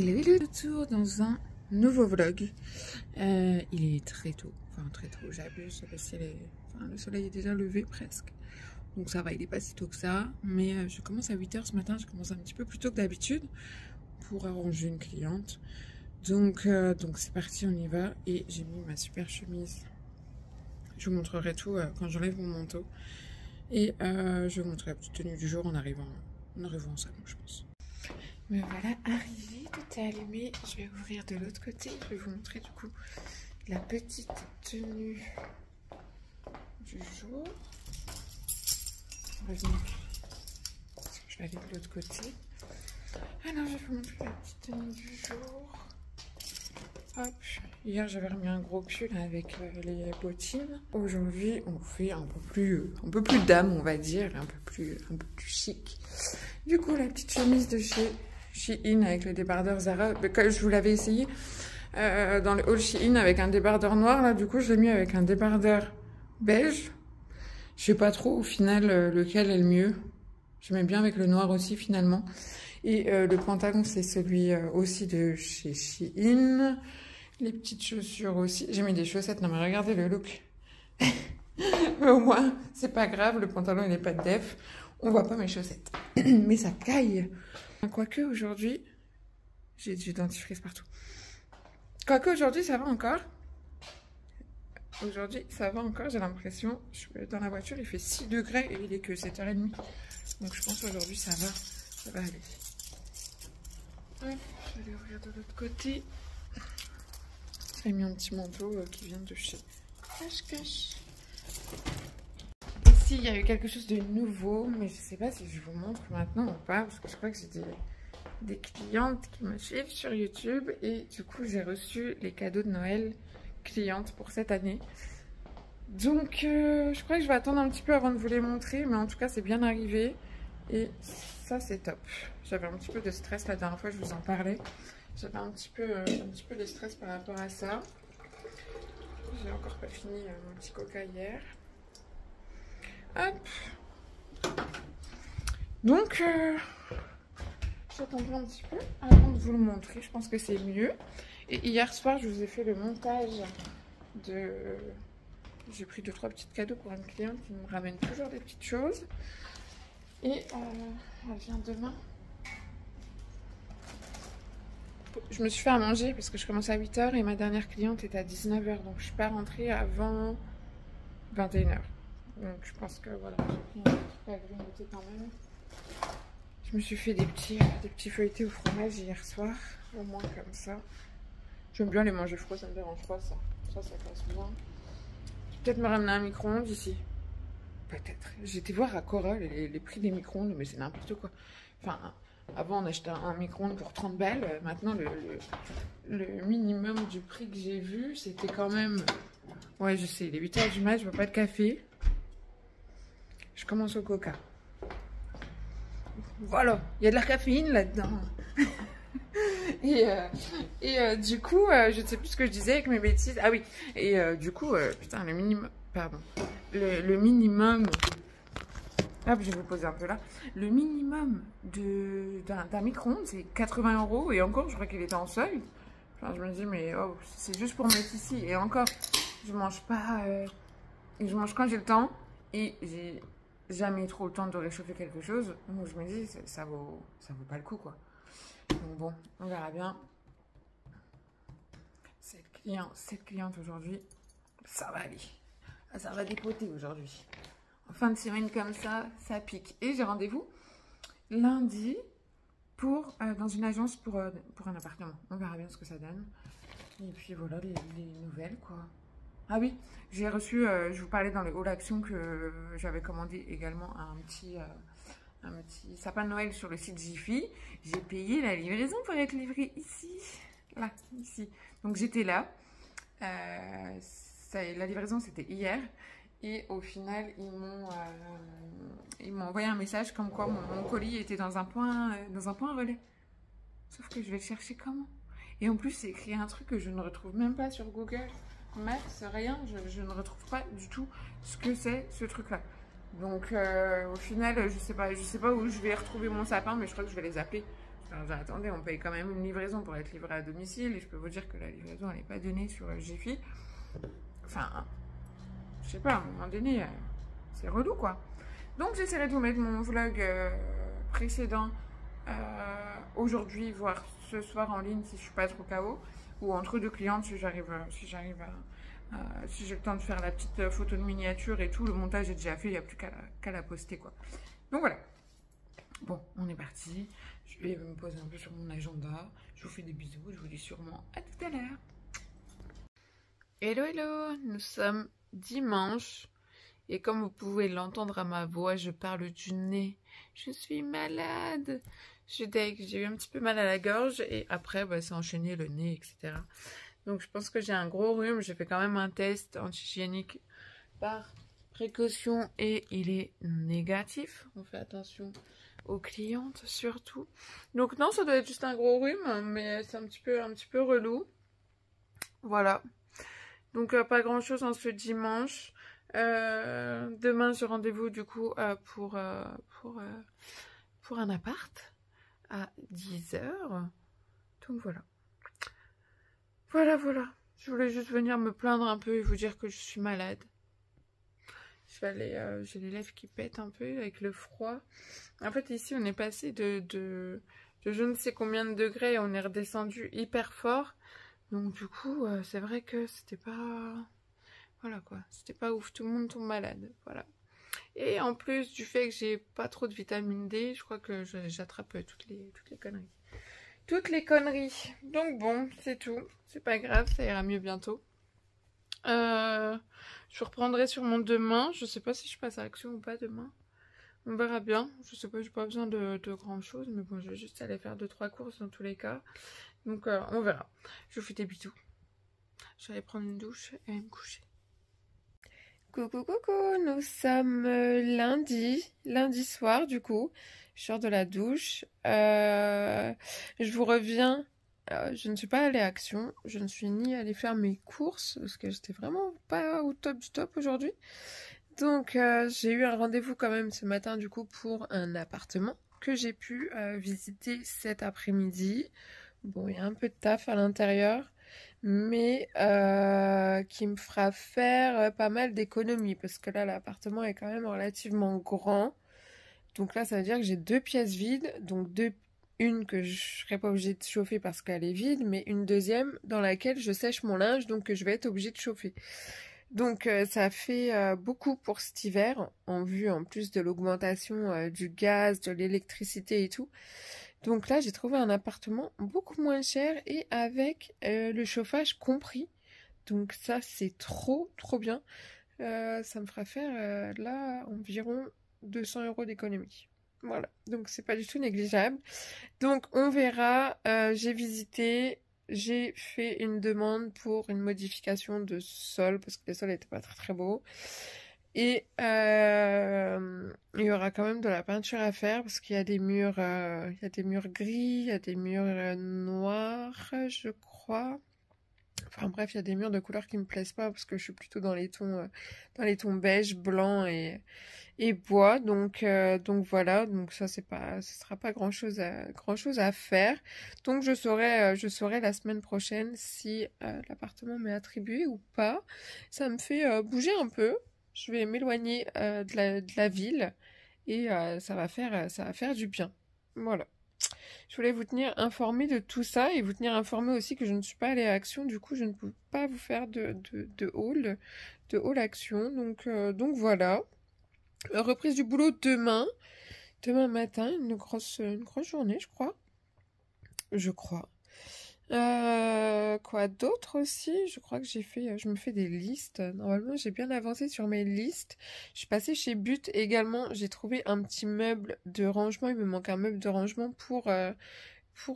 Hello, hello, retour dans un nouveau vlog. Il est très tôt, enfin très tôt, j'abuse, le soleil est déjà levé presque. Donc ça va, il est pas si tôt que ça. Mais je commence à 8 h ce matin, je commence un petit peu plus tôt que d'habitude pour arranger une cliente. Donc c'est parti, on y va. Et j'ai mis ma super chemise. Je vous montrerai tout quand j'enlève mon manteau. Et je vous montrerai la petite tenue du jour en arrivant en salon, je pense. Me voilà arrivée, tout est allumé. Je vais ouvrir de l'autre côté. Je vais vous montrer du coup la petite tenue du jour. Je vais aller de l'autre côté. Alors, je vais vous montrer la petite tenue du jour. Hop. Hier, j'avais remis un gros pull avec les bottines. Aujourd'hui, on fait un peu plus dame, on va dire, un peu plus chic. Du coup, la petite chemise de chez Shein avec le débardeur Zara, comme je vous l'avais essayé dans le haul Shein avec un débardeur noir, là du coup je l'ai mis avec un débardeur beige. Je sais pas trop au final lequel est le mieux. J'aimais bien avec le noir aussi finalement. Et le pantalon c'est celui aussi de chez Shein. Les petites chaussures aussi. J'ai mis des chaussettes, non mais regardez le look. Mais au moins c'est pas grave, le pantalon il n'est pas de def. On voit pas mes chaussettes. Mais ça caille. Quoique aujourd'hui, j'ai du dentifrice partout. Quoique aujourd'hui, ça va encore. Aujourd'hui, ça va encore, j'ai l'impression. Je suis dans la voiture, il fait 6 degrés et il est que 7 h 30. Donc je pense qu'aujourd'hui, ça va aller. Hop, je vais aller ouvrir de l'autre côté. J'ai mis un petit manteau qui vient de chez Cache-Cache. Ici, il y a eu quelque chose de nouveau, mais je ne sais pas si je vous montre maintenant ou pas, parce que je crois que j'ai des clientes qui me suivent sur YouTube et du coup, j'ai reçu les cadeaux de Noël clientes pour cette année. Donc, je crois que je vais attendre un petit peu avant de vous les montrer, mais en tout cas, c'est bien arrivé et ça, c'est top. J'avais un petit peu de stress la dernière fois, je vous en parlais. J'avais un petit peu de stress par rapport à ça. J'ai encore pas fini mon petit coca hier. Hop. Donc, j'attendrai un petit peu avant de vous le montrer. Je pense que c'est mieux. Et hier soir, je vous ai fait le montage de... J'ai pris 2-3 petits cadeaux pour une cliente qui me ramène toujours des petites choses. Et elle vient demain. Je me suis fait à manger parce que je commence à 8 h et ma dernière cliente est à 19 h. Donc, je suis pas rentrée avant 21 h. Donc je pense que voilà, j'ai pris un petit peu à grignoter quand même. Je me suis fait des petits feuilletés au fromage hier soir, au moins comme ça. J'aime bien les manger froids, ça me dérange pas ça. Ça passe bien. Je vais peut-être me ramener un micro-ondes ici. Peut-être. J'ai été voir à Cora les prix des micro-ondes, mais c'est n'importe quoi. Enfin, avant on achetait un micro-ondes pour 30 balles. Maintenant le minimum du prix que j'ai vu, c'était quand même... Ouais, je sais, il est 8 h du mat, je bois pas de café. Je commence au coca. Voilà, il y a de la caféine là-dedans. et du coup, je ne sais plus ce que je disais avec mes bêtises. Ah oui, et du coup, putain, le minimum... Pardon. Le minimum... Hop, je vais vous poser un peu là. Le minimum d'un micro-ondes, c'est 80 €. Et encore, je crois qu'il était en solde. Enfin, je me dis, mais oh, c'est juste pour mettre ici. Et encore, je mange pas... je mange quand j'ai le temps. Et j'ai jamais trop le temps de réchauffer quelque chose. Donc je me dis, ça vaut pas le coup, quoi. Donc bon, on verra bien. Cette cliente aujourd'hui, ça va aller. Ça va dépoter aujourd'hui. En fin de semaine comme ça pique. Et j'ai rendez-vous lundi dans une agence pour un appartement. On verra bien ce que ça donne. Et puis voilà les nouvelles, quoi. Ah oui, j'ai reçu, je vous parlais dans le haul action que j'avais commandé également un petit sapin de Noël sur le site Jiffy. J'ai payé la livraison pour être livrée ici. Là, ici. Donc j'étais là. La livraison c'était hier. Et au final, ils m'ont envoyé un message comme quoi mon colis était dans un point relais. Sauf que je vais le chercher comment? Et en plus, c'est écrit un truc que je ne retrouve même pas sur Google Maps, rien. Je ne retrouve pas du tout ce que c'est ce truc-là. Donc, au final, je sais pas où je vais retrouver mon sapin, mais je crois que je vais les appeler. Alors, attendez, on paye quand même une livraison pour être livré à domicile. Et je peux vous dire que la livraison, elle n'est pas donnée sur Jiffy. Enfin, je sais pas, à un moment donné, c'est relou, quoi. Donc, j'essaierai de vous mettre mon vlog précédent aujourd'hui, voire ce soir en ligne si je suis pas trop KO. Ou entre deux clientes si j'arrive à... si j'ai le temps de faire la petite photo de miniature et tout, le montage est déjà fait, il n'y a plus qu'à la poster, quoi. Donc voilà. Bon, on est parti. Je vais me poser un peu sur mon agenda. Je vous fais des bisous. Je vous dis sûrement à tout à l'heure. Hello, hello. Nous sommes dimanche. Et comme vous pouvez l'entendre à ma voix, je parle du nez. Je suis malade. J'ai eu un petit peu mal à la gorge. Et après, bah, c'est enchaîné le nez, etc. Donc, je pense que j'ai un gros rhume. J'ai fait quand même un test anti-hygiénique par précaution. Et il est négatif. On fait attention aux clientes surtout. Donc non, ça doit être juste un gros rhume, mais c'est un petit peu relou. Voilà. Donc pas grand chose en ce dimanche. Demain j'ai rendez-vous du coup pour un appart à 10h. Donc voilà. Voilà. Je voulais juste venir me plaindre un peu et vous dire que je suis malade. J'ai les lèvres qui pètent un peu avec le froid. En fait, ici, on est passé de je ne sais combien de degrés et on est redescendu hyper fort. Donc, du coup, c'est vrai que c'était pas... Voilà, quoi. C'était pas ouf. Tout le monde tombe malade. Voilà. Et en plus du fait que j'ai pas trop de vitamine D, je crois que j'attrape toutes les conneries. Toutes les conneries. Donc, bon, c'est tout. C'est pas grave, ça ira mieux bientôt. Je reprendrai sûrement demain. Je sais pas si je passe à l'action ou pas demain. On verra bien. Je sais pas, j'ai pas besoin de grand chose. Mais bon, je vais juste aller faire 2-3 courses dans tous les cas. Donc on verra. Je vous fais des bisous. Je vais aller prendre une douche et me coucher. Coucou, nous sommes lundi soir du coup. Je sors de la douche. Je vous reviens. Je ne suis pas allée à Action, je ne suis ni allée faire mes courses parce que j'étais vraiment pas au top du top aujourd'hui. Donc j'ai eu un rendez-vous quand même ce matin du coup pour un appartement que j'ai pu visiter cet après-midi. Bon, il y a un peu de taf à l'intérieur, mais qui me fera faire pas mal d'économies parce que là l'appartement est quand même relativement grand. Donc là ça veut dire que j'ai 2 pièces vides, donc une que je serai pas obligée de chauffer parce qu'elle est vide, mais une deuxième dans laquelle je sèche mon linge, donc que je vais être obligée de chauffer. Donc ça fait beaucoup pour cet hiver, en vue en plus de l'augmentation du gaz, de l'électricité et tout. Donc là j'ai trouvé un appartement beaucoup moins cher et avec le chauffage compris. Donc ça c'est trop bien. Ça me fera faire là environ 200 € d'économie. Voilà, donc c'est pas du tout négligeable. Donc on verra, j'ai visité, j'ai fait une demande pour une modification de sol, parce que le sol n'était pas très beau. Et il y aura quand même de la peinture à faire, parce qu'il y a des murs, gris, il y a des murs noirs, je crois. Enfin bref, il y a des murs de couleurs qui me plaisent pas, parce que je suis plutôt dans les tons beige, blanc et bois, donc voilà, donc ça ce sera pas grand chose à faire. Donc je saurai la semaine prochaine si l'appartement m'est attribué ou pas. Ça me fait bouger un peu. Je vais m'éloigner de la ville et ça va faire du bien. Voilà. Je voulais vous tenir informé de tout ça et vous tenir informé aussi que je ne suis pas allée à Action, du coup je ne peux pas vous faire de haul Action, donc voilà. Reprise du boulot demain matin, une grosse journée, je crois. Quoi d'autre aussi? Je crois que je me fais des listes. Normalement, j'ai bien avancé sur mes listes. Je suis passée chez But également. J'ai trouvé un petit meuble de rangement. Il me manque un meuble de rangement pour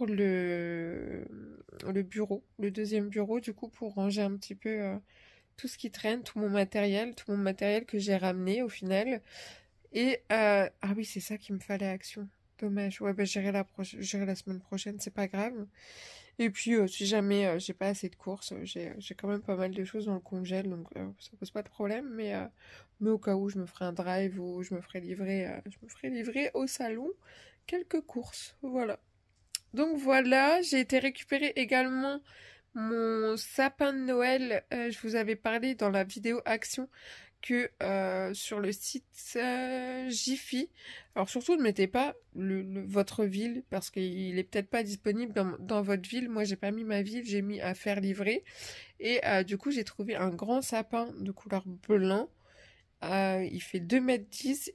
le bureau, le deuxième bureau, du coup, pour ranger un petit peu tout ce qui traîne, tout mon matériel que j'ai ramené au final. Et ah oui, c'est ça qu'il me fallait Action. Dommage. Ouais, bah j'irai la semaine prochaine, c'est pas grave. Et puis si jamais j'ai pas assez de courses, j'ai quand même pas mal de choses dans le congèle, donc ça pose pas de problème. Mais au cas où, je me ferai un drive ou je me ferai livrer au salon quelques courses. Voilà. Donc voilà, j'ai été récupérer également mon sapin de Noël. Je vous avais parlé dans la vidéo action que sur le site Jiffy. Alors surtout ne mettez pas votre ville parce qu'il est peut-être pas disponible dans votre ville. Moi j'ai pas mis ma ville, j'ai mis à faire livrer. Et du coup j'ai trouvé un grand sapin de couleur blanc. Il fait 2,10 m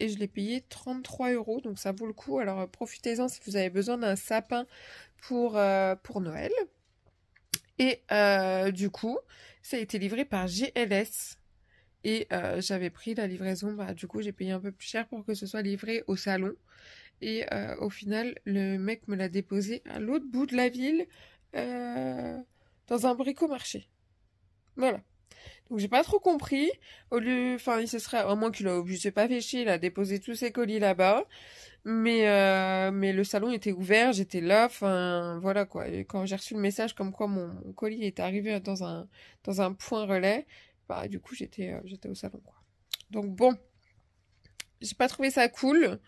et je l'ai payé 33 €, donc ça vaut le coup. Alors profitez-en si vous avez besoin d'un sapin pour Noël. Et du coup, ça a été livré par GLS. Et j'avais pris la livraison, bah, du coup j'ai payé un peu plus cher pour que ce soit livré au salon. Et au final, le mec me l'a déposé à l'autre bout de la ville, dans un bricomarché. Voilà. Donc j'ai pas trop compris. Au lieu, enfin, il se serait, à moins qu'il s'est pas fait chier, il a déposé tous ses colis là-bas. Mais le salon était ouvert, j'étais là, enfin, voilà quoi. Et quand j'ai reçu le message comme quoi mon colis était arrivé dans un point relais, bah, du coup, j'étais au salon, quoi. Donc bon, j'ai pas trouvé ça cool.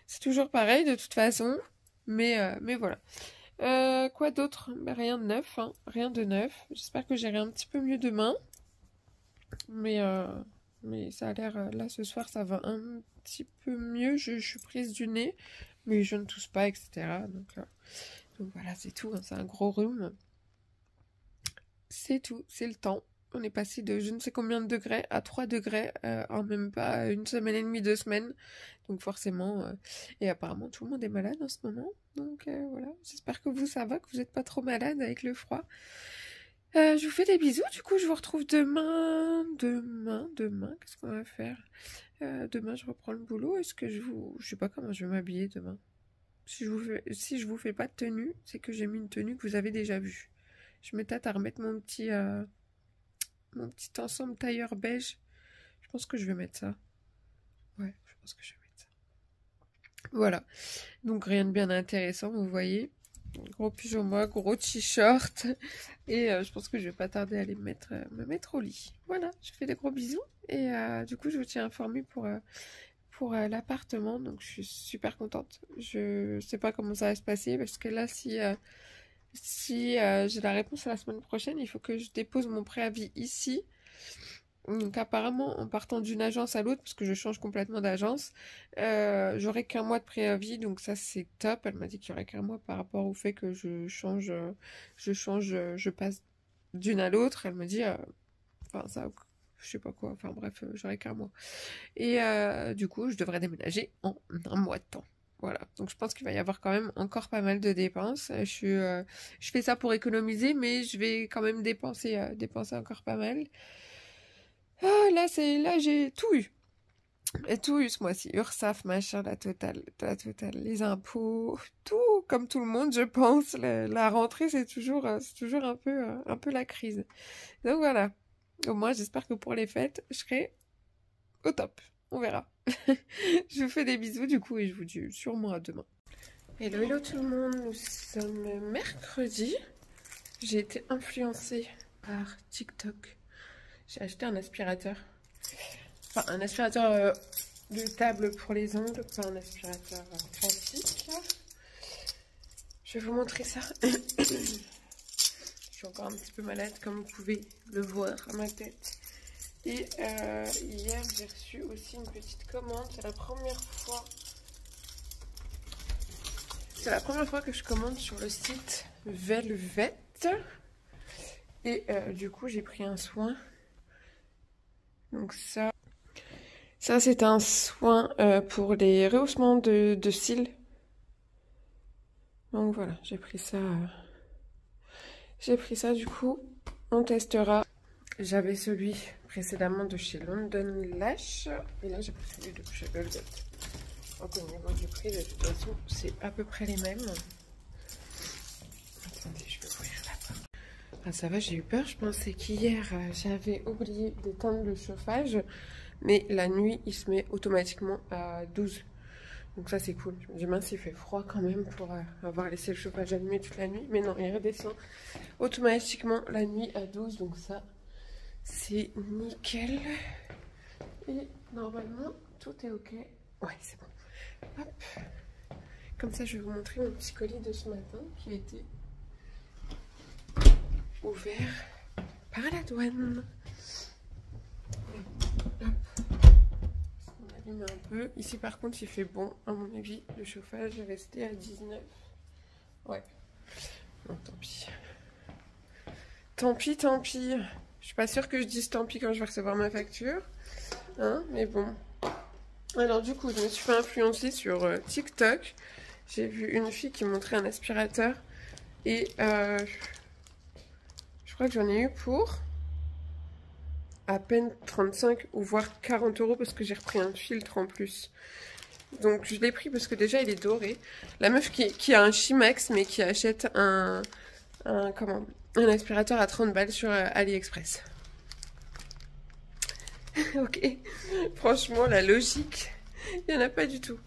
C'est toujours pareil, de toute façon. Mais voilà. Quoi d'autre? Bah, rien de neuf, hein. Rien de neuf. J'espère que j'irai un petit peu mieux demain. Mais ça a l'air, là ce soir ça va un petit peu mieux, je suis prise du nez, mais je ne tousse pas, etc. Donc voilà, c'est tout, hein, c'est un gros rhume. C'est tout, c'est le temps. On est passé de je ne sais combien de degrés à 3 degrés en même pas une semaine et demie, 2 semaines. Donc forcément, et apparemment tout le monde est malade en ce moment. Donc voilà, j'espère que vous ça va, que vous n'êtes pas trop malade avec le froid. Je vous fais des bisous, du coup je vous retrouve demain, qu'est-ce qu'on va faire? Demain je reprends le boulot, est-ce que je sais pas comment je vais m'habiller demain. Si je vous fais pas de tenue, c'est que j'ai mis une tenue que vous avez déjà vue. Je me tâte à remettre mon petit ensemble tailleur beige, je pense que je vais mettre ça. Ouais, je pense que je vais mettre ça. Voilà, donc rien de bien intéressant, vous voyez. Gros pyjama, gros t-shirt. Et je pense que je vais pas tarder à aller me mettre au lit. Voilà, je fais des gros bisous. Et du coup, je vous tiens informé pour l'appartement. Donc, je suis super contente. Je sais pas comment ça va se passer. Parce que là, si j'ai la réponse la semaine prochaine, il faut que je dépose mon préavis ici. Donc apparemment, en partant d'une agence à l'autre, parce que je change complètement d'agence, j'aurai qu'un mois de préavis, donc ça c'est top. Elle m'a dit qu'il y aurait qu'un mois par rapport au fait que je passe d'une à l'autre. Elle me dit, enfin ça, je sais pas quoi, enfin bref, j'aurai qu'un mois. Et du coup, je devrais déménager en un mois de temps. Voilà, donc je pense qu'il va y avoir quand même encore pas mal de dépenses. Je fais ça pour économiser, mais je vais quand même dépenser encore pas mal. Ah, là, j'ai tout eu. Et tout eu ce mois-ci. URSSAF, machin, la totale, les impôts, tout, comme tout le monde, je pense. La rentrée, c'est toujours un peu la crise. Donc voilà. Au moins, j'espère que pour les fêtes, je serai au top. On verra. Je vous fais des bisous, du coup, et je vous dis sûrement à demain. Hello tout le monde, nous sommes mercredi. J'ai été influencée par TikTok. J'ai acheté un aspirateur. Enfin, un aspirateur de table pour les ongles, pas un aspirateur classique. Je vais vous montrer ça. Je suis encore un petit peu malade, comme vous pouvez le voir à ma tête. Et hier, j'ai reçu aussi une petite commande. C'est la première fois que je commande sur le site Velvet. Et du coup, j'ai pris un soin. Donc ça c'est un soin pour les rehaussements de cils. Donc voilà, j'ai pris ça du coup, on testera. J'avais celui précédemment de chez London Lash, et là j'ai pris celui de chez Velvet. Donc au niveau du prix, de toute façon, c'est à peu près les mêmes. Attendez, je vais ouvrir là-bas. Ah, ça va, j'ai eu peur, je pensais qu'hier j'avais oublié d'éteindre le chauffage. Mais la nuit, il se met automatiquement à 12. Donc ça, c'est cool. Je me dis, mince, il fait froid quand même pour avoir laissé le chauffage allumé toute la nuit. Mais non, il redescend automatiquement la nuit à 12. Donc ça, c'est nickel. Et normalement, tout est OK. Ouais, c'est bon. Hop. Comme ça, je vais vous montrer mon petit colis de ce matin qui a été ouvert par la douane. Hop. On allume un peu. Ici, par contre, il fait bon. À mon avis, le chauffage est resté à 19. Ouais. Bon, tant pis. Tant pis, tant pis. Je suis pas sûre que je dise tant pis quand je vais recevoir ma facture. Hein, mais bon. Alors du coup, je me suis fait influencer sur TikTok. J'ai vu une fille qui montrait un aspirateur. Et je crois que j'en ai eu pour à peine 35 ou voire 40 euros parce que j'ai repris un filtre en plus. Donc je l'ai pris parce que déjà il est doré. La meuf qui a un Chimax mais qui achète un aspirateur à 30 balles sur AliExpress. Ok, franchement la logique, il n'y en a pas du tout.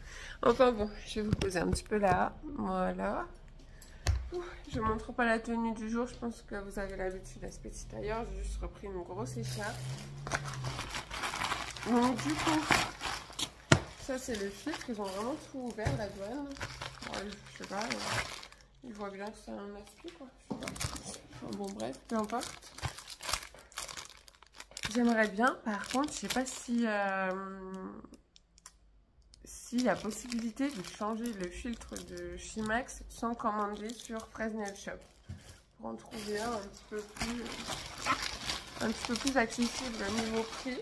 Enfin bon, je vais vous poser un petit peu là, voilà. Je ne montre pas la tenue du jour, je pense que vous avez l'habitude à ce petit tailleur. J'ai juste repris une grosse écharpe. Donc du coup, ça c'est le filtre, ils ont vraiment tout ouvert la douane. Ouais, je sais pas, ils voient bien que c'est un aspi quoi. Je sais pas. Enfin, bon bref, peu importe. J'aimerais bien, par contre, je sais pas si s'il y a possibilité de changer le filtre de Chimax sans commander sur Fresnel Shop. Pour en trouver un petit peu plus accessible niveau prix.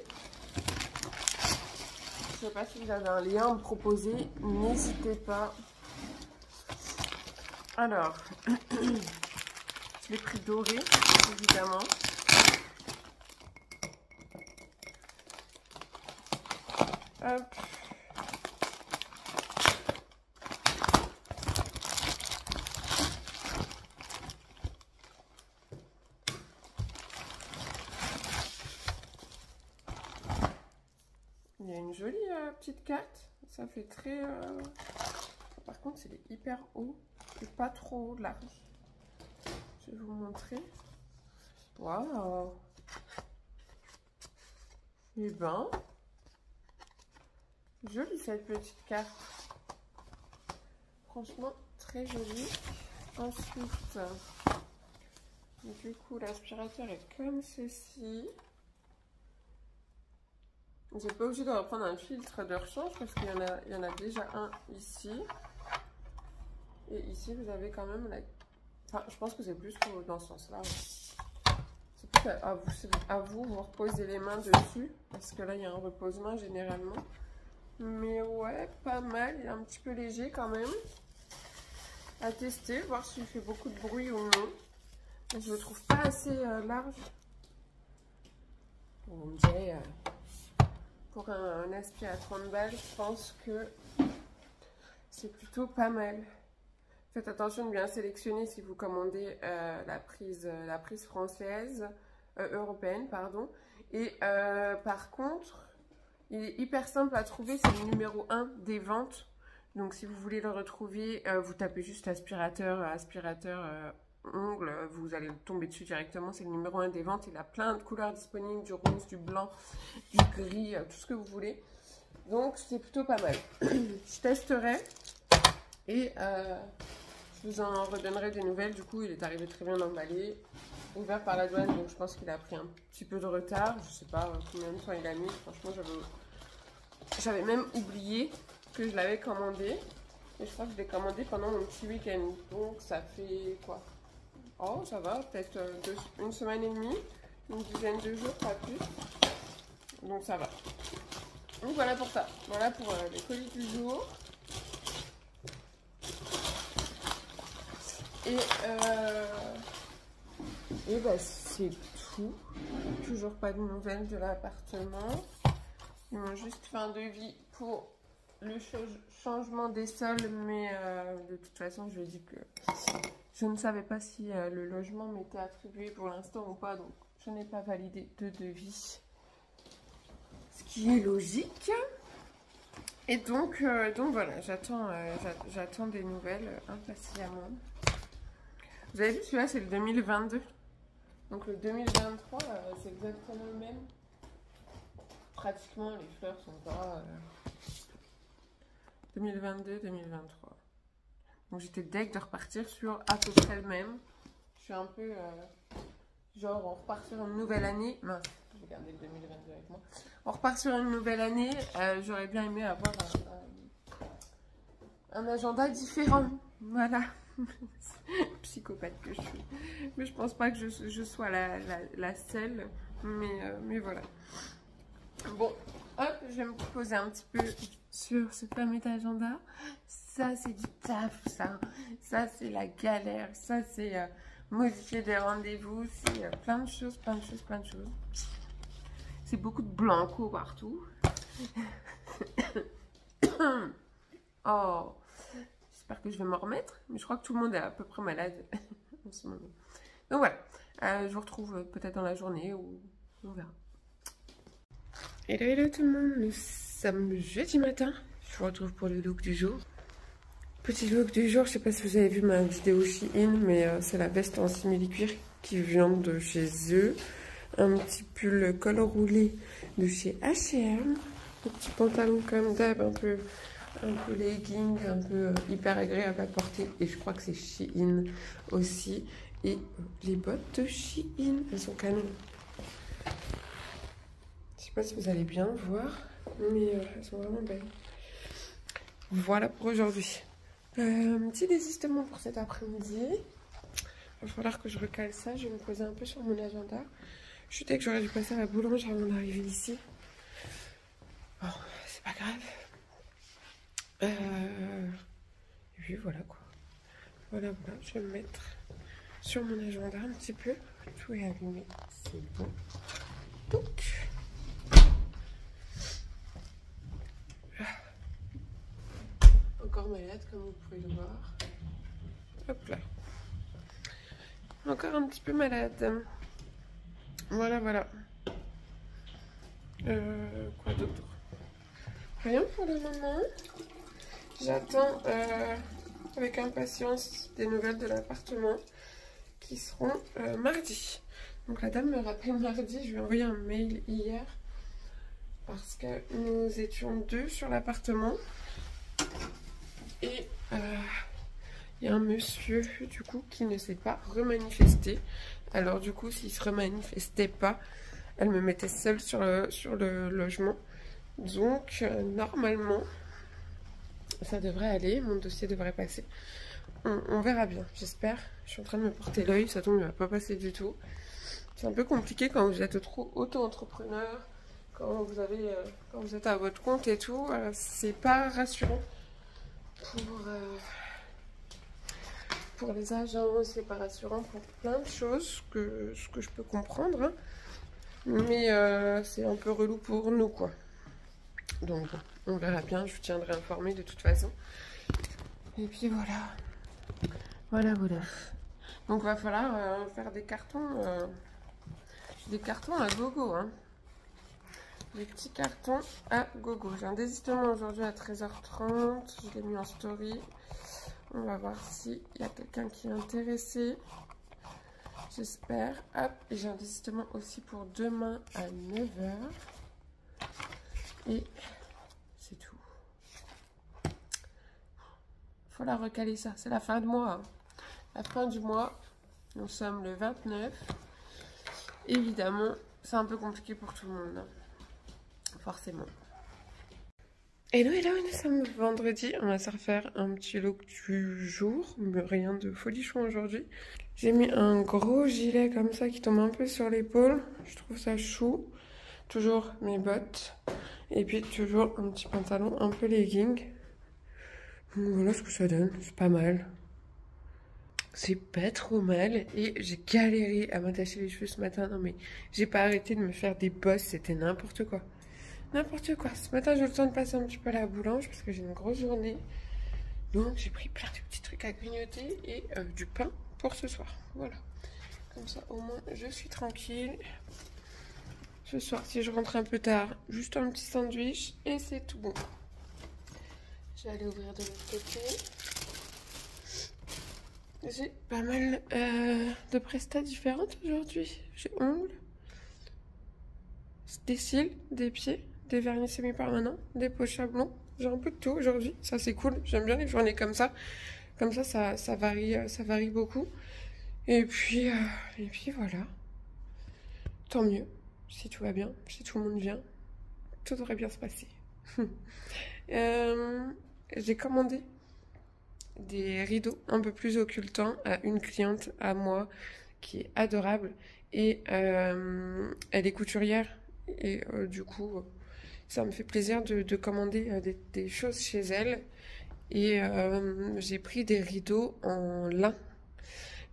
Je sais pas si vous avez un lien à me proposer, n'hésitez pas. Alors, je l'ai pris doré, évidemment. Hop. Il y a une jolie petite carte. Ça fait très... Par contre, c'est hyper haut et pas trop large. Je vais vous montrer. Waouh! Eh ben... Jolie cette petite carte. Franchement, très jolie. Ensuite, du coup, l'aspirateur est comme ceci. Vous n'êtes pas obligé de reprendre un filtre de rechange parce qu'il y en a déjà un ici. Et ici, vous avez quand même la... Enfin, je pense que c'est plus dans ce sens-là. C'est plus à vous, vous reposez les mains dessus. Parce que là, il y a un repose-main généralement. Mais ouais, pas mal. Il est un petit peu léger quand même. À tester, voir s'il fait beaucoup de bruit ou non. Mais je le trouve pas assez large. On me dirait, pour un aspi à 30 balles, je pense que c'est plutôt pas mal. Faites attention de bien sélectionner si vous commandez la prise française, européenne, pardon. Et par contre, il est hyper simple à trouver, c'est le numéro 1 des ventes. Donc si vous voulez le retrouver, vous tapez juste aspirateur ongle, vous allez tomber dessus directement, c'est le numéro 1 des ventes. Il a plein de couleurs disponibles, du rose, du blanc, du gris, tout ce que vous voulez. Donc c'est plutôt pas mal. Je testerai et je vous en redonnerai des nouvelles. Du coup, il est arrivé très bien emballé, ouvert par la douane, donc je pense qu'il a pris un petit peu de retard. Je sais pas combien de temps il a mis, franchement j'avais même oublié que je l'avais commandé. Et je crois que je l'ai commandé pendant mon petit week-end. Donc ça fait quoi? Oh, ça va, peut-être une semaine et demie, une dizaine de jours, pas plus. Donc ça va. Donc voilà pour ça. Voilà pour les colis du jour. Et bah, c'est tout. Toujours pas de nouvelles de l'appartement. Ils m'ont juste fait un devis pour le changement des sols, mais de toute façon, je lui ai dit que je ne savais pas si le logement m'était attribué pour l'instant ou pas, donc je n'ai pas validé de devis. Ce qui est logique. Et donc voilà, j'attends des nouvelles impatiemment. Vous avez vu, celui-là, c'est le 2022. Donc le 2023, c'est exactement le même. Pratiquement, les fleurs sont pas... 2022-2023. Donc j'étais deg de repartir sur à peu près le même. Je suis un peu genre on repart sur une nouvelle année. Mince, j'ai gardé le 2022 avec moi. On repart sur une nouvelle année. J'aurais bien aimé avoir un agenda différent. Voilà. Psychopathe que je suis. Mais je pense pas que je sois la seule. Mais voilà. Bon, hop, je vais me poser un petit peu sur ce fameux agenda. Ça, c'est du taf, ça. Ça, c'est la galère. Ça, c'est modifier des rendez-vous. C'est plein de choses, plein de choses, plein de choses. C'est beaucoup de blanco partout. Oh, j'espère que je vais m'en remettre. Mais je crois que tout le monde est à peu près malade en ce moment. Donc voilà, je vous retrouve peut-être dans la journée ou on verra. Hello, hello tout le monde, nous sommes jeudi matin. Je vous retrouve pour le look du jour. Petit look du jour, je sais pas si vous avez vu ma vidéo Shein, mais c'est la veste en simili-cuir qui vient de chez eux. Un petit pull col roulé de chez H&M. Un petit pantalon comme d'hab, un peu legging, un peu hyper agréable à porter. Et je crois que c'est Shein aussi. Et les bottes de Shein, elles sont canon. Je sais pas si vous allez bien voir, mais elles sont vraiment belles. Voilà pour aujourd'hui. Un petit désistement pour cet après-midi. Il va falloir que je recale ça. Je vais me poser un peu sur mon agenda. Je suis que j'aurais dû passer à la boulangerie avant d'arriver ici. Bon, c'est pas grave. Et puis voilà quoi. Voilà, je vais me mettre sur mon agenda un petit peu. Tout est allumé, c'est bon. Donc, encore malade comme vous pouvez le voir. Hop là. Encore un petit peu malade. Voilà, voilà. Quoi d'autre? Rien pour le moment. J'attends avec impatience des nouvelles de l'appartement qui seront mardi. Donc la dame me rappelle mardi, je lui ai envoyé un mail hier parce que nous étions 2 sur l'appartement et il y a un monsieur du coup qui ne s'est pas remanifesté. Alors du coup s'il se remanifestait pas, elle me mettait seule sur le logement. Donc normalement ça devrait aller, mon dossier devrait passer. On verra bien, j'espère. Je suis en train de me porter l'œil, ça tombe, il va pas passer du tout. C'est un peu compliqué quand vous êtes trop auto-entrepreneur, quand vous êtes à votre compte et tout. C'est pas rassurant pour les agents, c'est pas rassurant pour plein de choses, ce que je peux comprendre. Hein. Mais c'est un peu relou pour nous, quoi. Donc bon, on verra bien, je vous tiendrai informé de toute façon. Et puis voilà. Voilà. Donc va falloir faire des cartons à gogo. Hein. Des petits cartons à gogo. J'ai un désistement aujourd'hui à 13h30. Je l'ai mis en story. On va voir s'il y a quelqu'un qui est intéressé. J'espère. Hop, et j'ai un désistement aussi pour demain à 9h. Et c'est tout. Faut la recaler ça. C'est la fin de mois. Hein. La fin du mois. Nous sommes le 29. Évidemment, c'est un peu compliqué pour tout le monde. Hein. Forcément. Hello, nous sommes vendredi. On va se refaire un petit look du jour. Mais rien de folichon aujourd'hui. J'ai mis un gros gilet comme ça qui tombe un peu sur l'épaule. Je trouve ça chou. Toujours mes bottes. Et puis toujours un petit pantalon un peu legging. Voilà ce que ça donne. C'est pas mal. C'est pas trop mal. Et j'ai galéré à m'attacher les cheveux ce matin. Non mais j'ai pas arrêté de me faire des bosses. C'était n'importe quoi. N'importe quoi. Ce matin j'ai eu le temps de passer un petit peu à la boulange parce que j'ai une grosse journée. Donc j'ai pris plein de petits trucs à grignoter et du pain pour ce soir. Voilà. Comme ça au moins je suis tranquille. Ce soir si je rentre un peu tard, juste un petit sandwich et c'est tout bon. Je vais aller ouvrir de l'autre côté. J'ai pas mal de prestats différentes aujourd'hui. J'ai ongles, des cils, des pieds, des vernis semi-permanents, des poches à blond. J'ai un peu de tout aujourd'hui. Ça c'est cool. J'aime bien les journées comme ça. Comme ça varie beaucoup. Et puis voilà. Tant mieux, si tout va bien, si tout le monde vient, tout devrait bien se passer. J'ai commandé des rideaux un peu plus occultants à une cliente à moi qui est adorable et elle est couturière et du coup ça me fait plaisir de commander des choses chez elle et j'ai pris des rideaux en lin.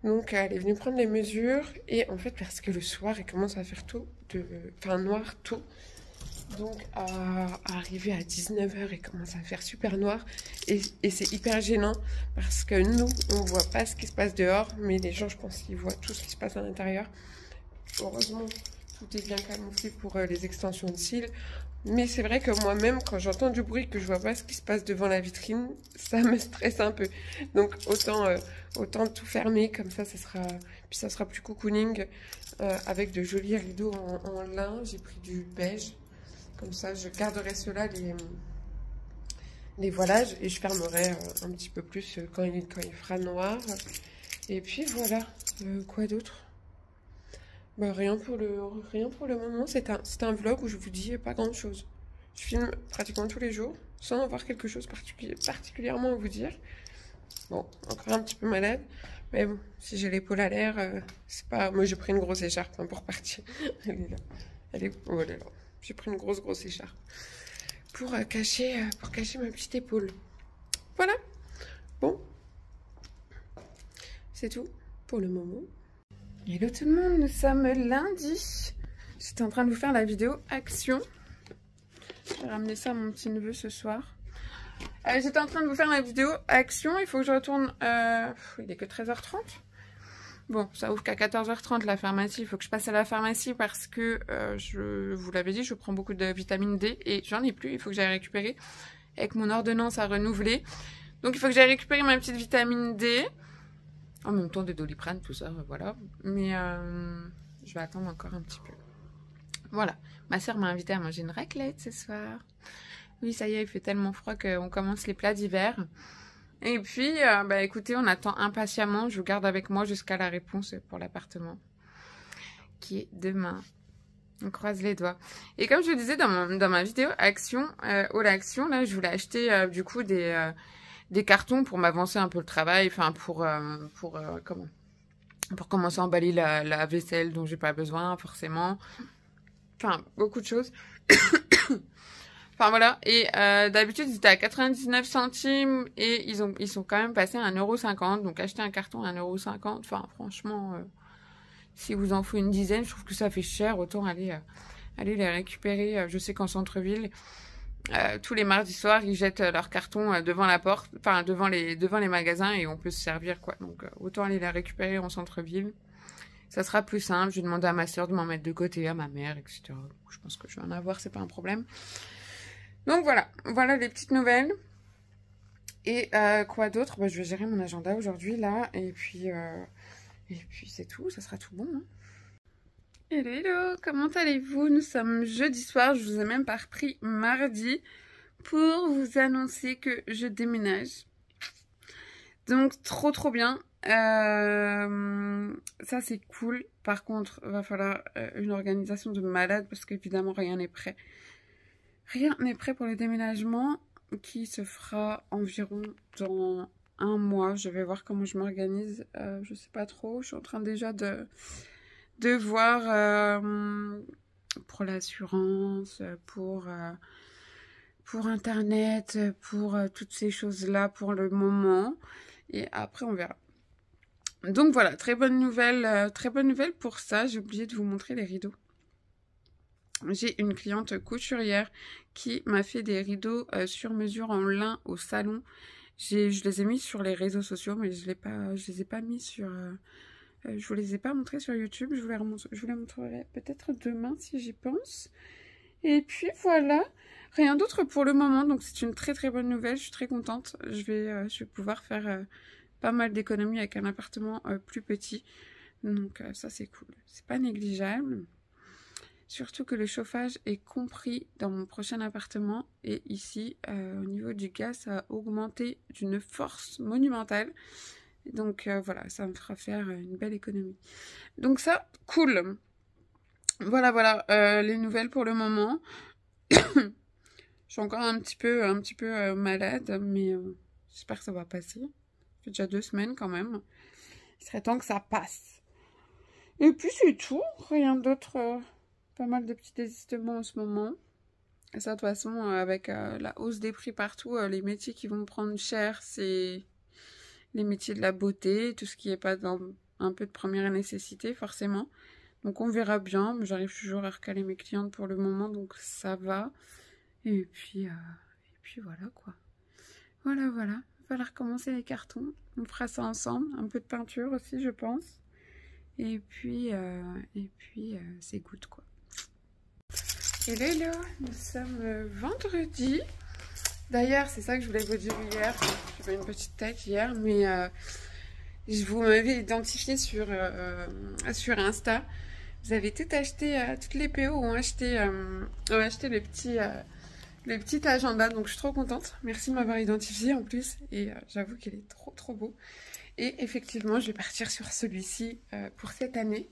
Donc elle est venue prendre les mesures et en fait parce que le soir il commence à faire noir tôt. Donc à arriver à 19h il commence à faire super noir et c'est hyper gênant parce que nous on voit pas ce qui se passe dehors mais les gens je pense qu'ils voient tout ce qui se passe à l'intérieur. Heureusement tout est bien camouflé pour les extensions de cils. Mais c'est vrai que moi-même, quand j'entends du bruit que je vois pas ce qui se passe devant la vitrine, ça me stresse un peu. Donc autant tout fermer, comme ça sera plus cocooning avec de jolis rideaux en lin. J'ai pris du beige, comme ça je garderai ceux-là les voilages et je fermerai un petit peu plus quand il fera noir. Et puis voilà, quoi d'autre? Bah, rien pour le moment, c'est un vlog où je vous dis pas grand chose. Je filme pratiquement tous les jours, sans avoir quelque chose particulièrement à vous dire. Bon, encore un petit peu malade, mais bon, si j'ai l'épaule à l'air, c'est pas... Moi j'ai pris une grosse écharpe hein, pour partir. Elle est là. Oh, elle est là. J'ai pris une grosse écharpe pour cacher ma petite épaule. Voilà. Bon. C'est tout pour le moment. Hello tout le monde, nous sommes lundi. J'étais en train de vous faire la vidéo action. J'ai ramené ça à mon petit neveu ce soir. J'étais en train de vous faire la vidéo action. Il faut que je retourne... il est que 13h30. Bon, ça ouvre qu'à 14h30 la pharmacie. Il faut que je passe à la pharmacie parce que, je vous l'avais dit, je prends beaucoup de vitamine D et j'en ai plus. Il faut que j'aille récupérer avec mon ordonnance à renouveler. Donc il faut que j'aille récupérer ma petite vitamine D. En même temps des Doliprane, tout ça, voilà. Mais je vais attendre encore un petit peu. Voilà. Ma soeur m'a invité à manger une raclette ce soir. Oui, ça y est, il fait tellement froid qu'on commence les plats d'hiver. Et puis, bah écoutez, on attend impatiemment. Je vous garde avec moi jusqu'à la réponse pour l'appartement. Qui est demain. On croise les doigts. Et comme je vous disais dans ma vidéo action, All Action, là, je voulais acheter du coup des cartons pour m'avancer un peu le travail, enfin pour commencer à emballer la vaisselle dont j'ai pas besoin forcément, enfin beaucoup de choses. Enfin voilà, et d'habitude ils étaient à 99 centimes et ils sont quand même passés à 1,50 €, donc acheter un carton à 1,50 €, enfin franchement, si vous en faut une dizaine, je trouve que ça fait cher, autant aller les récupérer. Je sais qu'en centre-ville, tous les mardis soirs, ils jettent leurs cartons devant la porte, enfin devant les magasins et on peut se servir quoi. Donc autant aller les récupérer en centre-ville. Ça sera plus simple. Je vais demander à ma soeur de m'en mettre de côté, à ma mère, etc. Je pense que je vais en avoir, c'est pas un problème. Donc voilà les petites nouvelles. Et quoi d'autre? Bah, je vais gérer mon agenda aujourd'hui là et puis c'est tout. Ça sera tout bon. Hein. Hello, comment allez-vous? Nous sommes jeudi soir, je vous ai même pas repris mardi pour vous annoncer que je déménage. Donc trop bien. Ça c'est cool. Par contre, va falloir une organisation de malade parce qu'évidemment rien n'est prêt. Rien n'est prêt pour le déménagement qui se fera environ dans un mois. Je vais voir comment je m'organise. Je sais pas trop. Je suis en train déjà de voir pour l'assurance, pour Internet, pour toutes ces choses-là pour le moment. Et après, on verra. Donc voilà, très bonne nouvelle pour ça. J'ai oublié de vous montrer les rideaux. J'ai une cliente couturière qui m'a fait des rideaux sur mesure en lin au salon. Je les ai mis sur les réseaux sociaux, mais je les ai pas mis sur... je vous les ai pas montrés sur YouTube. Je vous les montrerai peut-être demain si j'y pense. Et puis voilà, rien d'autre pour le moment. Donc c'est une très bonne nouvelle. Je suis très contente. Je vais pouvoir faire pas mal d'économies avec un appartement plus petit. Donc ça c'est cool. C'est pas négligeable. Surtout que le chauffage est compris dans mon prochain appartement. Et ici, au niveau du gaz, ça a augmenté d'une force monumentale. Donc voilà, ça me fera faire une belle économie. Donc ça, cool. Voilà, voilà, les nouvelles pour le moment. Je suis encore un petit peu malade, mais j'espère que ça va passer. Ça fait déjà 2 semaines quand même. Il serait temps que ça passe. Et puis c'est tout, rien d'autre. Pas mal de petits désistements en ce moment. Et ça, de toute façon, avec la hausse des prix partout, les métiers qui vont prendre cher, c'est les métiers de la beauté, tout ce qui n'est pas dans un peu de première nécessité, forcément. Donc on verra bien, mais j'arrive toujours à recaler mes clientes pour le moment, donc ça va. Et puis voilà quoi. Voilà, voilà. Il va falloir recommencer les cartons. On fera ça ensemble. Un peu de peinture aussi, je pense. Et puis c'est good quoi. Hello, nous sommes vendredi. D'ailleurs, c'est ça que je voulais vous dire hier. J'ai fait une petite tête hier, mais vous m'avez identifié sur Insta. Vous avez tout acheté, toutes les PO ont acheté le petit agenda, donc je suis trop contente. Merci de m'avoir identifié en plus, et j'avoue qu'il est trop beau. Et effectivement, je vais partir sur celui-ci pour cette année.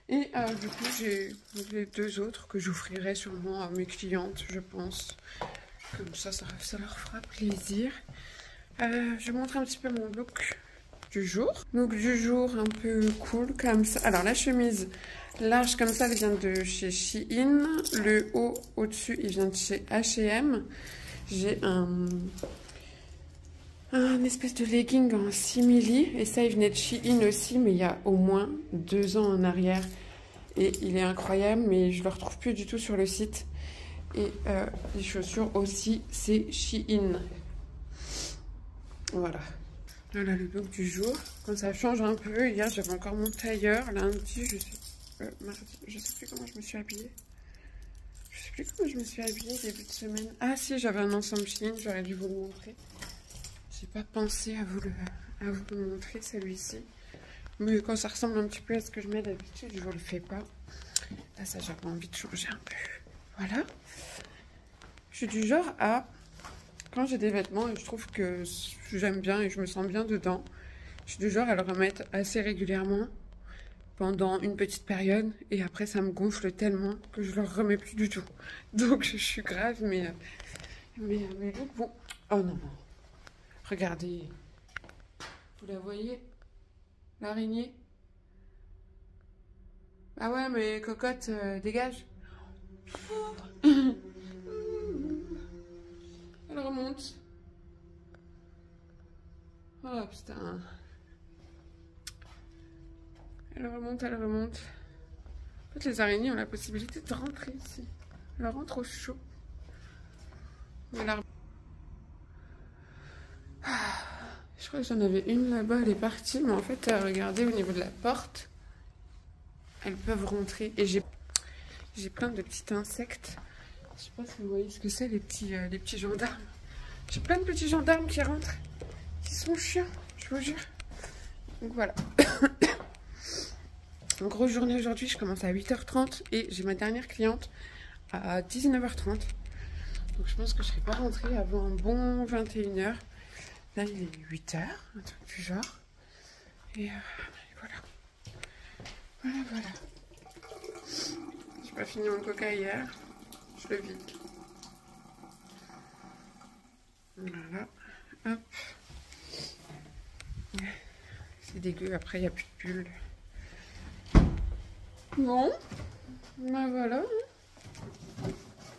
Et du coup, j'ai les 2 autres que j'offrirai sûrement à mes clientes, je pense. Comme ça leur fera plaisir. Je vous montre un petit peu mon look du jour. Donc du jour un peu cool comme ça. Alors la chemise large comme ça, elle vient de chez Shein. Le haut au-dessus, il vient de chez H&M. J'ai un espèce de legging en simili. Et ça, il venait de Shein aussi, mais il y a au moins 2 ans en arrière. Et il est incroyable, mais je le retrouve plus du tout sur le site. Et les chaussures aussi, c'est Shein. Voilà. Voilà le look du jour. Quand ça change un peu, hier j'avais encore mon tailleur. Lundi, mardi, je sais plus comment je me suis habillée. Je sais plus comment je me suis habillée début de semaine. Ah si, j'avais un ensemble Shein, j'aurais dû vous le montrer. J'ai pas pensé à vous le montrer celui-ci. Mais quand ça ressemble un petit peu à ce que je mets d'habitude, je vous le fais pas. Là, ça, j'avais envie de changer un peu. Voilà. Je suis du genre à... Quand j'ai des vêtements et je trouve que j'aime bien et je me sens bien dedans, je suis du genre à le remettre assez régulièrement pendant une petite période. Et après, ça me gonfle tellement que je le remets plus du tout. Donc, je suis grave, mais bon. Oh non. Regardez. Vous la voyez? L'araignée? Ah ouais, mais cocotte, dégage. Elle remonte. Oh putain. Elle remonte. En fait, les araignées ont la possibilité de rentrer ici. Elle rentre au chaud. Voilà. Je crois que j'en avais une là-bas, elle est partie, mais en fait, regardez au niveau de la porte, elles peuvent rentrer. Et j'ai plein de petits insectes. Je sais pas si vous voyez ce que c'est, les petits gendarmes. J'ai plein de petits gendarmes qui rentrent, qui sont chiants, je vous jure. Donc voilà. Une grosse journée aujourd'hui, je commence à 8h30 et j'ai ma dernière cliente à 19h30. Donc je pense que je ne serai pas rentrée avant un bon 21h. Là, il est 8h, un truc du genre. Et voilà. Voilà. J'ai pas fini mon coca hier. Je le vide. Voilà. Hop. C'est dégueu, après il n'y a plus de bulles. Bon. Ben voilà.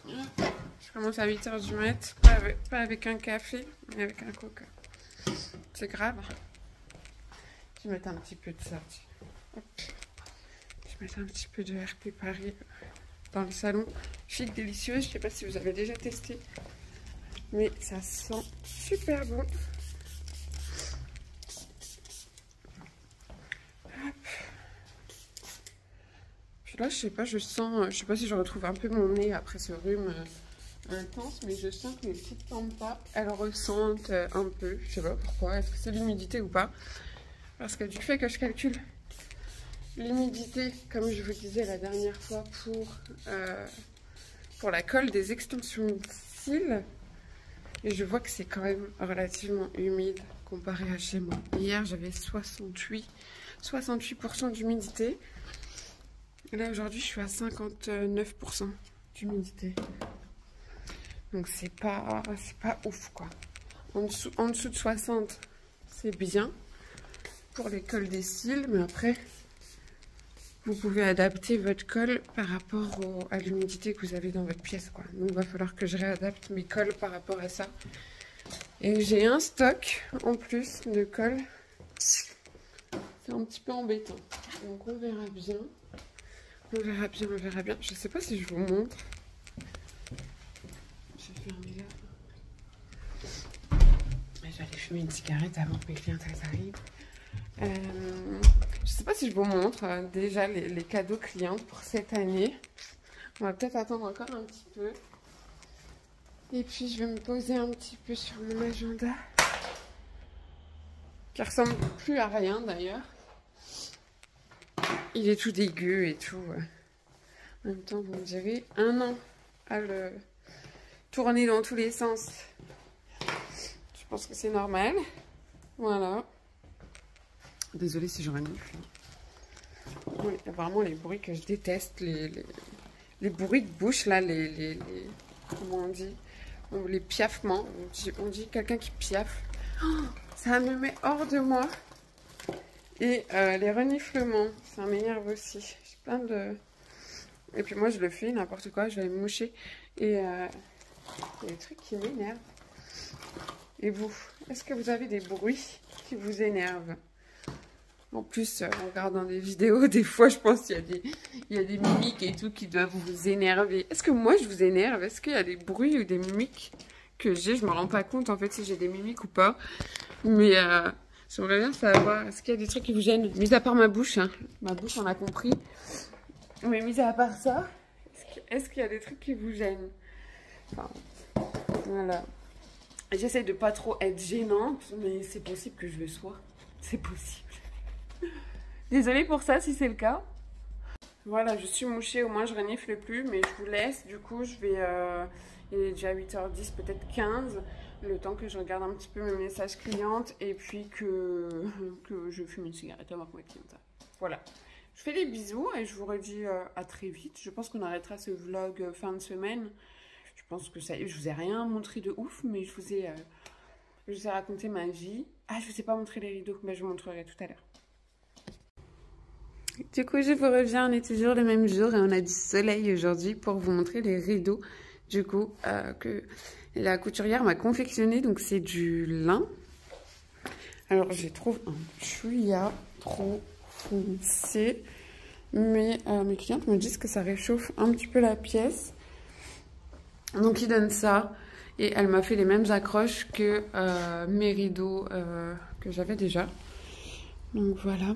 Je commence à 8h du mat. Pas avec un café, mais avec un coca. C'est grave. Je vais mettre un petit peu de ça. Hop. Je vais mettre un petit peu de RP Paris dans le salon. Chic, délicieux. Je sais pas si vous avez déjà testé. Mais ça sent super bon. Hop. Puis là, je sais pas si je retrouve un peu mon nez après ce rhume intense, mais je sens que mes petites pampas, elles ressentent un peu. Je sais pas pourquoi. Est-ce que c'est l'humidité ou pas? Parce que du fait que je calcule l'humidité, comme je vous disais la dernière fois, pour la colle des extensions de cils. Et je vois que c'est quand même relativement humide comparé à chez moi. Hier, j'avais 68% d'humidité. Et là, aujourd'hui, je suis à 59% d'humidité. Donc, c'est pas ouf, quoi. En dessous de 60, c'est bien pour les cols des cils. Mais après, vous pouvez adapter votre colle par rapport à l'humidité que vous avez dans votre pièce, quoi. Donc, il va falloir que je réadapte mes colles par rapport à ça. Et j'ai un stock, en plus, de colle. C'est un petit peu embêtant. Donc, on verra bien. On verra bien, on verra bien. Je sais pas si je vous montre. Je vais fermer là. Je vais aller fumer une cigarette avant que mes clientes arrivent. Je sais pas si je vous montre déjà les cadeaux clientes pour cette année. On va peut-être attendre encore un petit peu. Et puis je vais me poser un petit peu sur mon agenda. Qui ressemble plus à rien d'ailleurs. Il est tout dégueu et tout. En même temps, vous me direz, 1 an à le tourner dans tous les sens. Je pense que c'est normal. Voilà. Désolée si je renifle. Oui, apparemment, les bruits que je déteste, les bruits de bouche, là, comment on dit? Les piaffements. On dit quelqu'un qui piaffe. Oh, ça me met hors de moi. Et les reniflements, ça m'énerve aussi. J'ai plein de... Et puis moi, je le fais, n'importe quoi, je vais me moucher. Et il y a des trucs qui m'énervent. Et vous, est-ce que vous avez des bruits qui vous énervent? En plus, en regardant des vidéos, des fois, je pense qu'il y a des mimiques et tout qui doivent vous énerver. Est-ce que moi, je vous énerve? Est-ce qu'il y a des bruits ou des mimiques que j'ai? Je me rends pas compte, en fait, si j'ai des mimiques ou pas. Mais... j'aimerais bien savoir, est-ce qu'il y a des trucs qui vous gênent? Mis à part ma bouche, hein. Ma bouche, on a compris. Mais mis à part ça, est-ce qu'il y a des trucs qui vous gênent? Enfin, voilà. J'essaie de pas trop être gênante, mais c'est possible que je le sois. C'est possible. Désolée pour ça, si c'est le cas. Voilà, je suis mouchée, au moins je renifle plus, mais je vous laisse. Du coup, je vais... il est déjà 8h10, peut-être 15. Le temps que je regarde un petit peu mes messages clientes et puis que je fume une cigarette avec ma cliente. Voilà. Je fais des bisous et je vous redis à très vite. Je pense qu'on arrêtera ce vlog fin de semaine. Je pense que ça y est, je vous ai rien montré de ouf, mais je vous ai raconté ma vie. Ah, je vous ai pas montré les rideaux, mais je vous montrerai tout à l'heure. Du coup, je vous reviens, on est toujours le même jour et on a du soleil aujourd'hui pour vous montrer les rideaux. Du coup, que la couturière m'a confectionné, donc c'est du lin. Alors, je trouve un chouïa trop foncé, mais mes clientes me disent que ça réchauffe un petit peu la pièce. Donc, ils donnent ça, et elle m'a fait les mêmes accroches que mes rideaux que j'avais déjà. Donc, voilà.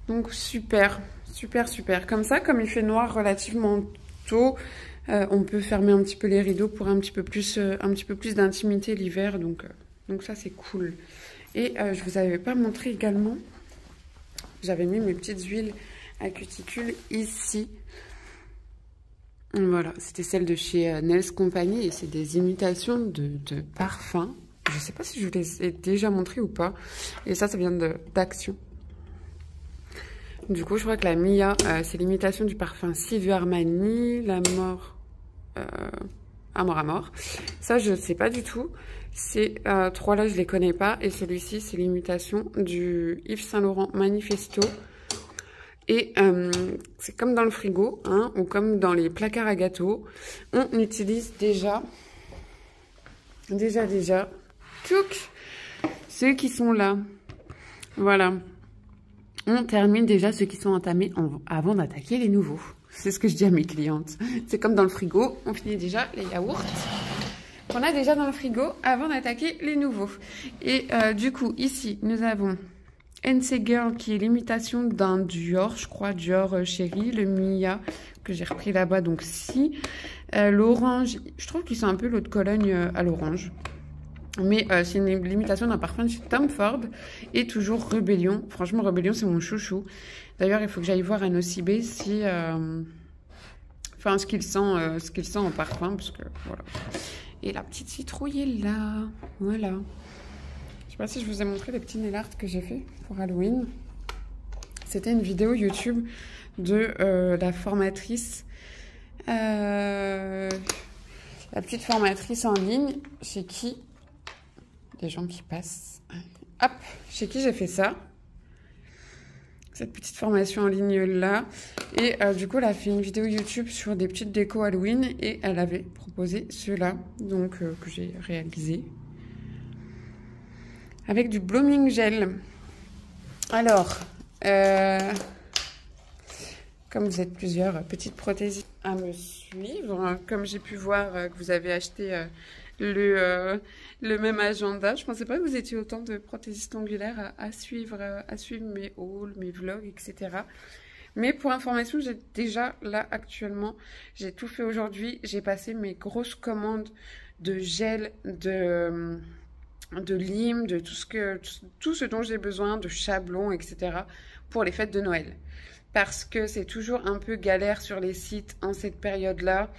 Donc, super, super, super. Comme ça, comme il fait noir relativement tôt, on peut fermer un petit peu les rideaux pour un petit peu plus d'intimité l'hiver, donc ça c'est cool. Et je vous avais pas montré également, j'avais mis mes petites huiles à cuticule ici. Voilà, c'était celle de chez Nails Company et c'est des imitations de parfums. Je sais pas si je vous les ai déjà montrées ou pas. Et ça vient d'Action. Du coup, je crois que la Mia, c'est l'imitation du parfum Silvio Armani, la mort, Amor Amor. Ça, je ne sais pas du tout. Ces trois-là, je les connais pas. Et celui-ci, c'est l'imitation du Yves Saint Laurent Manifesto. Et c'est comme dans le frigo, hein, ou comme dans les placards à gâteaux. On utilise déjà, tchouk, ceux qui sont là. Voilà. On termine déjà ceux qui sont entamés avant d'attaquer les nouveaux. C'est ce que je dis à mes clientes. C'est comme dans le frigo, on finit déjà les yaourts qu'on a déjà dans le frigo avant d'attaquer les nouveaux. Et du coup, ici, nous avons NC Girl qui est l'imitation d'un Dior, je crois, Dior Chéri, le Mia que j'ai repris là-bas, donc si. L'orange, je trouve qu'ils sont un peu l'eau de Cologne à l'orange. Mais c'est une limitation d'un parfum de chez Tom Ford. Et toujours Rebellion. Franchement, Rebellion, c'est mon chouchou. D'ailleurs, il faut que j'aille voir à Nocibé si... Enfin, ce qu'il sent en parfum. Parce que, voilà. Et la petite citrouille est là. Voilà. Je sais pas si je vous ai montré les petits nail art que j'ai fait pour Halloween. C'était une vidéo YouTube de la formatrice... la petite formatrice en ligne chez qui... Des gens qui passent. Hop, chez qui j'ai fait ça. Cette petite formation en ligne là. Et du coup, elle a fait une vidéo YouTube sur des petites décos Halloween. Et elle avait proposé ceux-là. Donc, que j'ai réalisé. Avec du Blooming Gel. Alors, comme vous êtes plusieurs petites prothèses à me suivre, comme j'ai pu voir que vous avez acheté le même agenda, je ne pensais pas que vous étiez autant de prothésistes ongulaires à suivre mes hauls, mes vlogs, etc. Mais pour information, j'ai déjà là actuellement, j'ai tout fait aujourd'hui. J'ai passé mes grosses commandes de gel, de lime, de tout ce dont j'ai besoin, de chablons, etc. pour les fêtes de Noël. Parce que c'est toujours un peu galère sur les sites en cette période-là.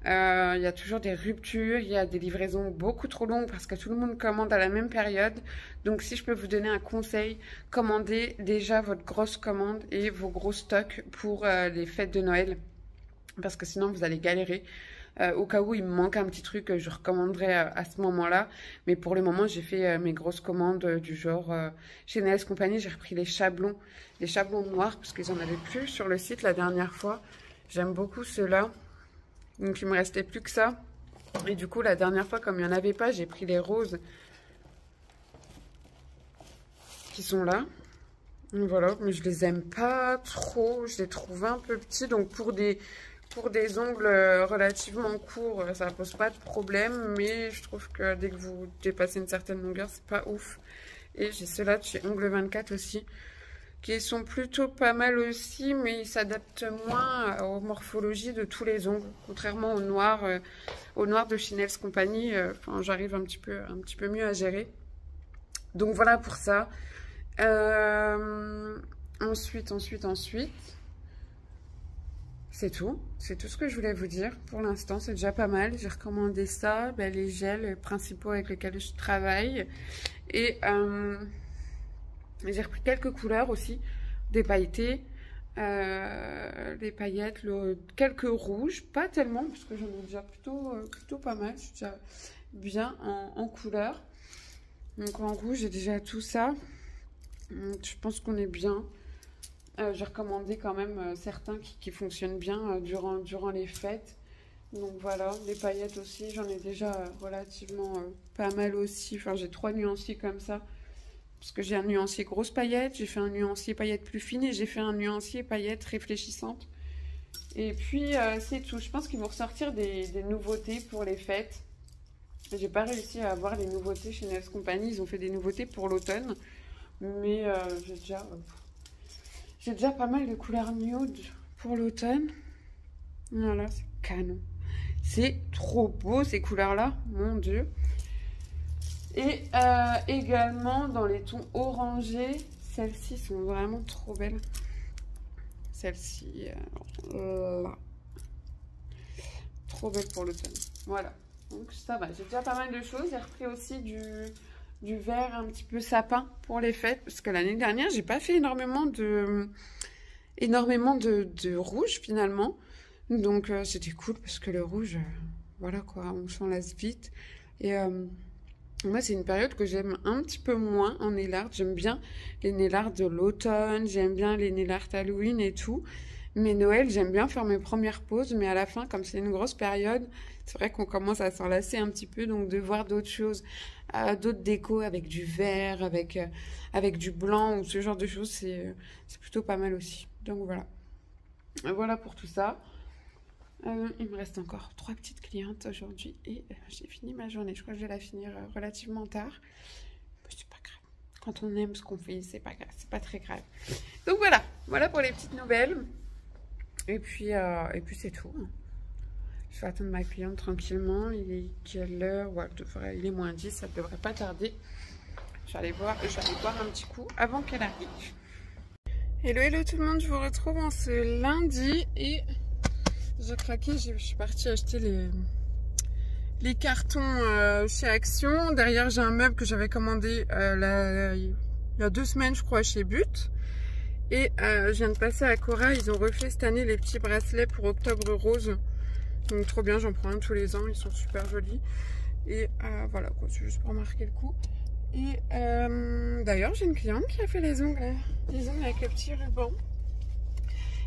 Il y a toujours des ruptures, il y a des livraisons beaucoup trop longues parce que tout le monde commande à la même période. Donc si je peux vous donner un conseil, commandez déjà votre grosse commande et vos gros stocks pour les fêtes de Noël. Parce que sinon vous allez galérer. Au cas où il me manque un petit truc, je recommanderai à ce moment-là. Mais pour le moment, j'ai fait mes grosses commandes du genre chez Nails Company. J'ai repris les chablons noirs parce qu'ils en avaient plus sur le site la dernière fois. J'aime beaucoup ceux-là. Donc il me restait plus que ça. Et du coup, la dernière fois, comme il n'y en avait pas, j'ai pris les roses qui sont là. Donc voilà, mais je les aime pas trop. Je les trouve un peu petits. Donc pour des ongles relativement courts, ça pose pas de problème. Mais je trouve que dès que vous dépassez une certaine longueur, c'est pas ouf. Et j'ai ceux-là de chez Ongle 24 aussi, qui sont plutôt pas mal aussi, mais ils s'adaptent moins aux morphologies de tous les ongles, contrairement au noir de chez Nails Company. Enfin, j'arrive un petit peu mieux à gérer. Donc voilà pour ça. Ensuite, c'est tout ce que je voulais vous dire. Pour l'instant, c'est déjà pas mal. J'ai recommandé ça, les gels principaux avec lesquels je travaille. Et j'ai repris quelques couleurs aussi, des pailletés, des paillettes, quelques rouges, pas tellement, parce que j'en ai déjà plutôt pas mal. Je suis déjà bien en couleur. Donc en rouge, j'ai déjà tout ça. Je pense qu'on est bien. J'ai recommandé quand même certains qui fonctionnent bien durant les fêtes. Donc voilà, les paillettes aussi, j'en ai déjà relativement pas mal aussi. Enfin, j'ai 3 nuanciers comme ça. Parce que j'ai un nuancier grosse paillette, j'ai fait un nuancier paillette plus fine et j'ai fait un nuancier paillette réfléchissante. Et puis c'est tout. Je pense qu'ils vont ressortir des nouveautés pour les fêtes. J'ai pas réussi à avoir les nouveautés chez Nails Company. Ils ont fait des nouveautés pour l'automne. Mais j'ai déjà pas mal de couleurs nude pour l'automne. Voilà, c'est canon. C'est trop beau ces couleurs-là, mon Dieu. Et également dans les tons orangés, celles-ci sont vraiment trop belles. Celle-ci, là. Trop belle pour l'automne. Voilà. Donc ça va, j'ai déjà pas mal de choses. J'ai repris aussi du vert un petit peu sapin pour les fêtes. Parce que l'année dernière, j'ai pas fait énormément de rouge finalement. Donc c'était cool parce que le rouge, voilà quoi, on s'en lasse vite. Et moi, c'est une période que j'aime un petit peu moins en nail art. J'aime bien les nail art de l'automne, j'aime bien les nail art Halloween et tout. Mais Noël, j'aime bien faire mes premières pauses. Mais à la fin, comme c'est une grosse période, c'est vrai qu'on commence à s'en lasser un petit peu. Donc de voir d'autres choses, d'autres décos avec du vert, avec du blanc ou ce genre de choses, c'est plutôt pas mal aussi. Donc voilà. Voilà pour tout ça. Il me reste encore 3 petites clientes aujourd'hui et j'ai fini ma journée. Je crois que je vais la finir relativement tard. Mais c'est pas grave. Quand on aime ce qu'on fait, c'est pas grave, c'est pas très grave. Donc voilà pour les petites nouvelles. Et puis c'est tout. Je vais attendre ma cliente tranquillement. Il est quelle heure? Ouais, il est moins 10, ça ne devrait pas tarder. J'allais voir un petit coup avant qu'elle arrive. Hello, hello tout le monde, je vous retrouve en ce lundi et j'ai craqué, je suis partie acheter les cartons chez Action. Derrière, j'ai un meuble que j'avais commandé il y a 2 semaines, je crois, chez But. Et je viens de passer à Cora, ils ont refait cette année les petits bracelets pour Octobre Rose. Donc trop bien, j'en prends un tous les ans, ils sont super jolis. Et voilà, quoi, c'est juste pour marquer le coup. Et d'ailleurs, j'ai une cliente qui a fait les ongles avec le petit ruban.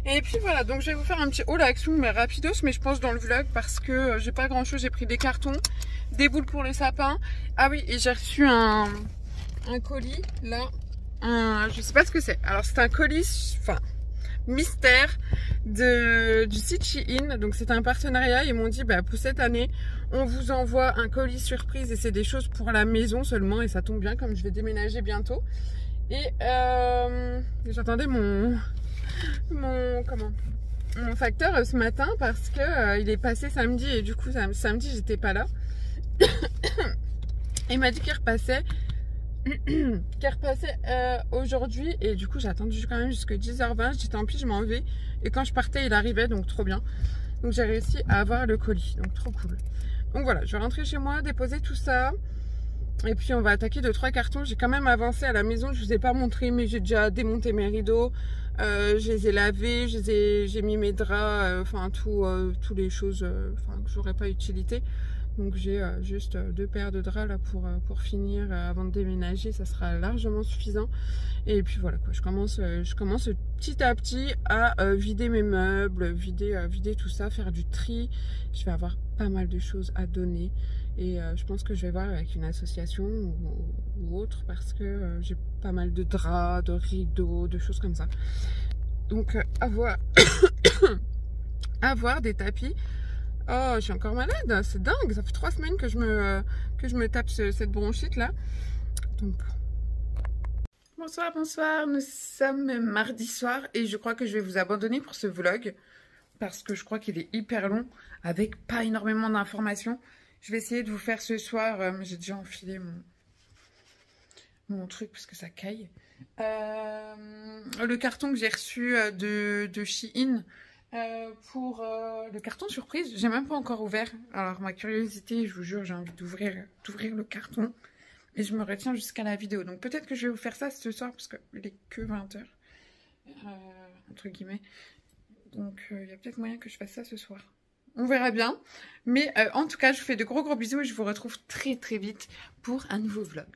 Et puis voilà, donc je vais vous faire un petit haul à Action, mais rapidos, mais je pense dans le vlog parce que j'ai pas grand chose. J'ai pris des cartons, des boules pour le sapin. Ah oui, et j'ai reçu un colis là. Je sais pas ce que c'est. Alors c'est un colis, enfin mystère du site Shein. Donc c'est un partenariat. Ils m'ont dit bah pour cette année on vous envoie un colis surprise et c'est des choses pour la maison seulement et ça tombe bien comme je vais déménager bientôt. Et j'attendais mon facteur ce matin parce que il est passé samedi et du coup samedi j'étais pas là. Il m'a dit qu'il repassait aujourd'hui et du coup j'ai attendu quand même jusqu'à 10h20. J'ai dit tant pis, je m'en vais, et quand je partais il arrivait, donc trop bien. Donc j'ai réussi à avoir le colis, donc trop cool. Donc voilà, je vais rentrer chez moi, déposer tout ça et puis on va attaquer 2-3 cartons. J'ai quand même avancé à la maison, je vous ai pas montré mais j'ai déjà démonté mes rideaux, je les ai lavés, j'ai mis mes draps, enfin toutes les choses que j'aurais pas utilité. Donc j'ai juste 2 paires de draps là pour finir avant de déménager, ça sera largement suffisant. Et puis voilà quoi, je commence petit à petit à vider mes meubles, vider tout ça, faire du tri. Je vais avoir pas mal de choses à donner et je pense que je vais voir avec une association ou autre parce que j'ai pas mal de draps, de rideaux, de choses comme ça. Donc avoir des tapis. Oh, je suis encore malade, c'est dingue, ça fait 3 semaines que je me tape cette bronchite là. Donc bonsoir, nous sommes mardi soir et je crois que je vais vous abandonner pour ce vlog parce que je crois qu'il est hyper long avec pas énormément d'informations. Je vais essayer de vous faire ce soir, j'ai déjà enfilé mon truc parce que ça caille. Le carton que j'ai reçu de Shein. Pour le carton surprise, j'ai même pas encore ouvert. Alors ma curiosité, je vous jure, j'ai envie d'ouvrir le carton. Et je me retiens jusqu'à la vidéo. Donc peut-être que je vais vous faire ça ce soir parce qu'il est que 20h. Entre guillemets. Donc il y a peut-être moyen que je fasse ça ce soir. On verra bien. Mais en tout cas, je vous fais de gros bisous et je vous retrouve très vite pour un nouveau vlog.